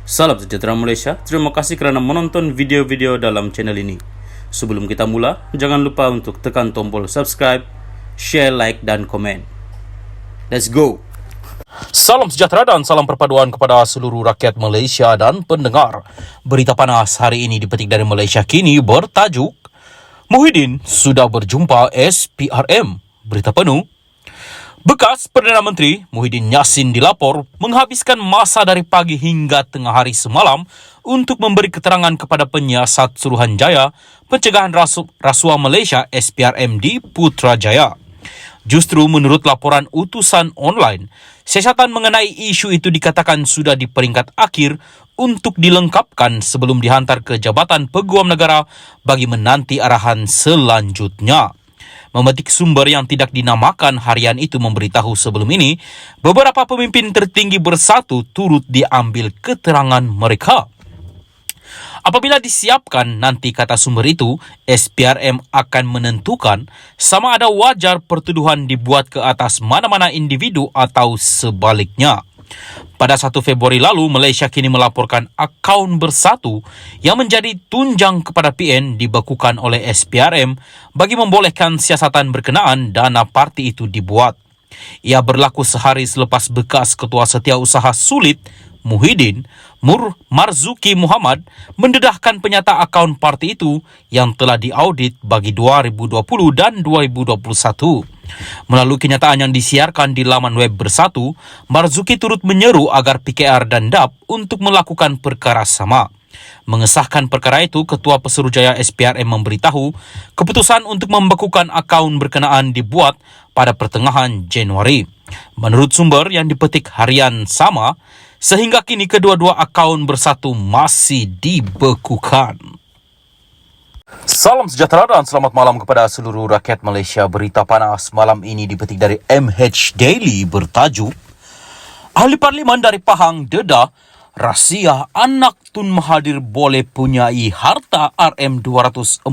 Salam sejahtera Malaysia, terima kasih kerana menonton video-video dalam channel ini. Sebelum kita mula, jangan lupa untuk tekan tombol subscribe, share, like dan komen. Let's go! Salam sejahtera dan salam perpaduan kepada seluruh rakyat Malaysia dan pendengar. Berita panas hari ini dipetik dari Malaysia Kini bertajuk Muhyiddin sudah berjumpa SPRM. Berita penuh. Bekas Perdana Menteri Muhyiddin Yassin dilapor menghabiskan masa dari pagi hingga tengah hari semalam untuk memberi keterangan kepada penyiasat Suruhanjaya Pencegahan Rasuah Malaysia SPRM di Putrajaya. Justru menurut laporan utusan online, siasatan mengenai isu itu dikatakan sudah di peringkat akhir untuk dilengkapkan sebelum dihantar ke Jabatan Peguam Negara bagi menanti arahan selanjutnya. Memetik sumber yang tidak dinamakan harian itu memberitahu sebelum ini, beberapa pemimpin tertinggi bersatu turut diambil keterangan mereka. Apabila disiapkan, nanti kata sumber itu, SPRM akan menentukan sama ada wajar pertuduhan dibuat ke atas mana-mana individu atau sebaliknya. Pada 1 Februari lalu, Malaysia Kini melaporkan akaun bersatu yang menjadi tunjang kepada PN dibekukan oleh SPRM bagi membolehkan siasatan berkenaan dana parti itu dibuat. Ia berlaku sehari selepas bekas Ketua Setiausaha Sulit Muhyiddin Marzuki Muhammad mendedahkan penyata akaun parti itu yang telah diaudit bagi 2020 dan 2021. Melalui kenyataan yang disiarkan di laman web bersatu, Marzuki turut menyeru agar PKR dan DAP untuk melakukan perkara sama. Mengesahkan perkara itu, Ketua Pesuruhjaya SPRM memberitahu keputusan untuk membekukan akaun berkenaan dibuat pada pertengahan Januari. Menurut sumber yang dipetik harian sama, sehingga kini kedua-dua akaun bersatu masih dibekukan. Salam sejahtera dan selamat malam kepada seluruh rakyat Malaysia. Berita panas malam ini dipetik dari MH Daily bertajuk Ahli Parlimen dari Pahang dedah rahsia anak Tun Mahathir boleh punyai harta RM248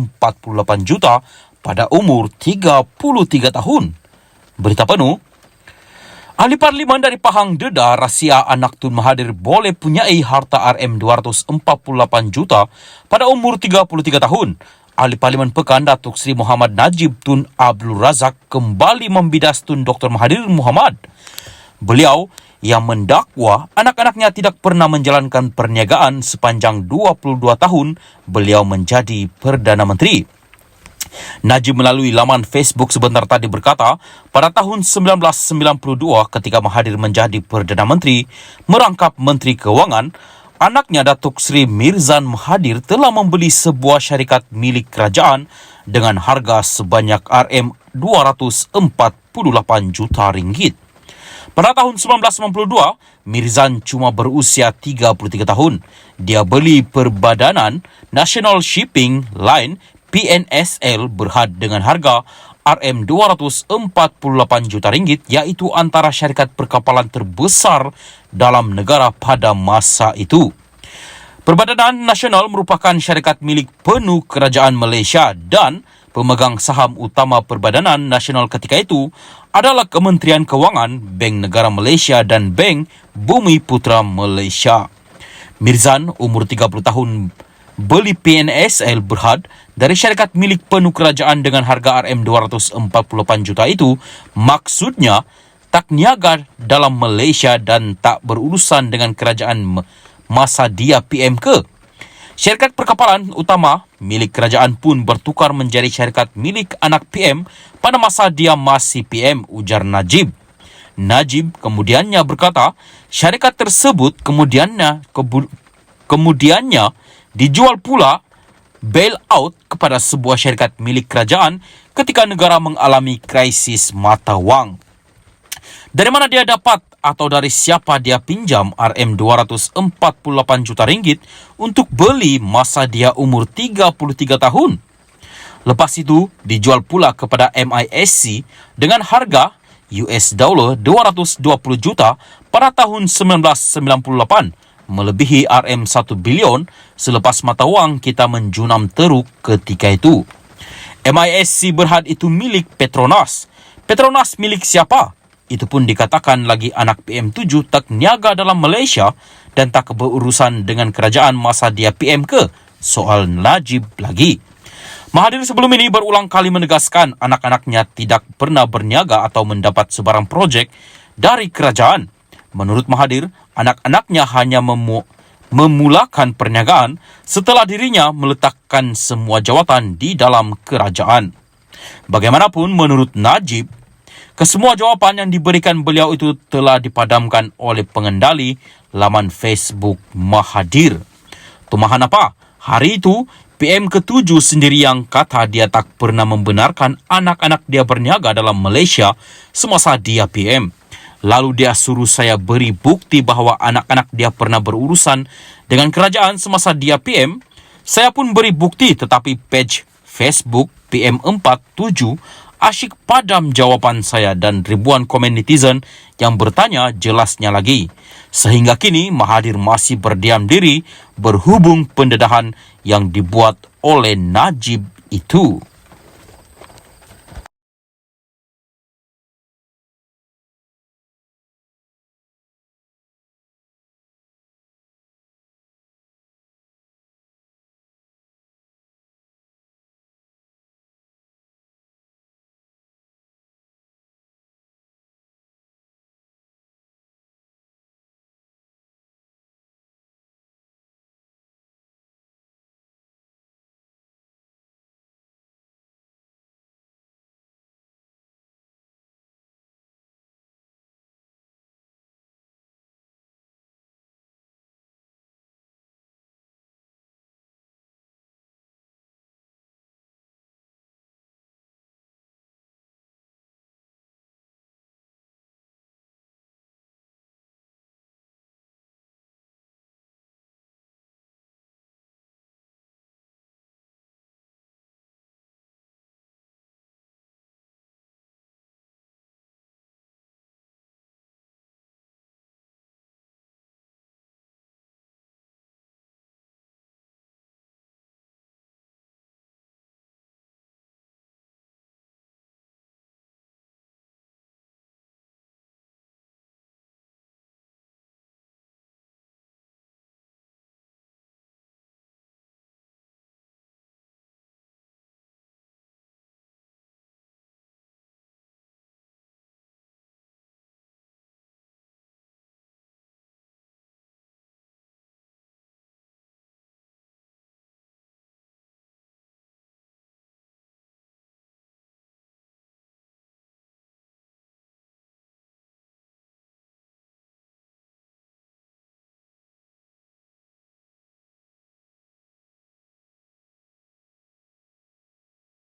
juta pada umur 33 tahun. Berita penuh. Ahli Parlimen dari Pahang dedah rahsia anak Tun Mahathir boleh punyai harta RM248 juta pada umur 33 tahun. Ahli Parlimen Pekan Datuk Seri Muhammad Najib Tun Abdul Razak kembali membidas Tun Dr. Mahathir Mohamad. Beliau yang mendakwa anak-anaknya tidak pernah menjalankan perniagaan sepanjang 22 tahun beliau menjadi Perdana Menteri. Najib melalui laman Facebook sebentar tadi berkata, pada tahun 1992 ketika Mahathir menjadi Perdana Menteri merangkap Menteri Kewangan, anaknya Datuk Seri Mirzan Mahathir telah membeli sebuah syarikat milik kerajaan dengan harga sebanyak RM248 juta ringgit. Pada tahun 1992, Mirzan cuma berusia 33 tahun. Dia beli Perbadanan National Shipping Line PNSL berhad dengan harga RM248 juta ringgit, iaitu antara syarikat perkapalan terbesar dalam negara pada masa itu. Perbadanan Nasional merupakan syarikat milik penuh kerajaan Malaysia dan pemegang saham utama Perbadanan Nasional ketika itu adalah Kementerian Kewangan, Bank Negara Malaysia dan Bank Bumi Putra Malaysia. Mirzan, umur 30 tahun, beli PNSL berhad dari syarikat milik penuh kerajaan dengan harga RM248 juta itu, maksudnya tak niaga dalam Malaysia dan tak berurusan dengan kerajaan masa dia PM ke. Syarikat perkapalan utama milik kerajaan pun bertukar menjadi syarikat milik anak PM pada masa dia masih PM, ujar Najib. Najib kemudiannya berkata, syarikat tersebut kemudiannya dijual pula bail-out kepada sebuah syarikat milik kerajaan ketika negara mengalami krisis mata wang. Dari mana dia dapat atau dari siapa dia pinjam RM248 juta ringgit untuk beli masa dia umur 33 tahun? Lepas itu, dijual pula kepada MISC dengan harga $220 juta pada tahun 1998, melebihi RM1 bilion selepas mata wang kita menjunam teruk ketika itu. MISC berhad itu milik Petronas. Petronas milik siapa? Itu pun dikatakan lagi anak PM7 tak niaga dalam Malaysia dan tak berurusan dengan kerajaan masa dia PM ke? Soal Najib lagi. Mahathir sebelum ini berulang kali menegaskan anak-anaknya tidak pernah berniaga atau mendapat sebarang projek dari kerajaan. Menurut Mahathir, anak-anaknya hanya memulakan perniagaan setelah dirinya meletakkan semua jawatan di dalam kerajaan. Bagaimanapun, menurut Najib, kesemua jawapan yang diberikan beliau itu telah dipadamkan oleh pengendali laman Facebook Mahathir. Tumahan apa? Hari itu, PM ke-7 sendiri yang kata dia tak pernah membenarkan anak-anak dia berniaga dalam Malaysia semasa dia PM. Lalu dia suruh saya beri bukti bahawa anak-anak dia pernah berurusan dengan kerajaan semasa dia PM. Saya pun beri bukti, tetapi page Facebook PM47 asyik padam jawapan saya dan ribuan komen netizen yang bertanya jelasnya lagi. Sehingga kini Mahathir masih berdiam diri berhubung pendedahan yang dibuat oleh Najib itu.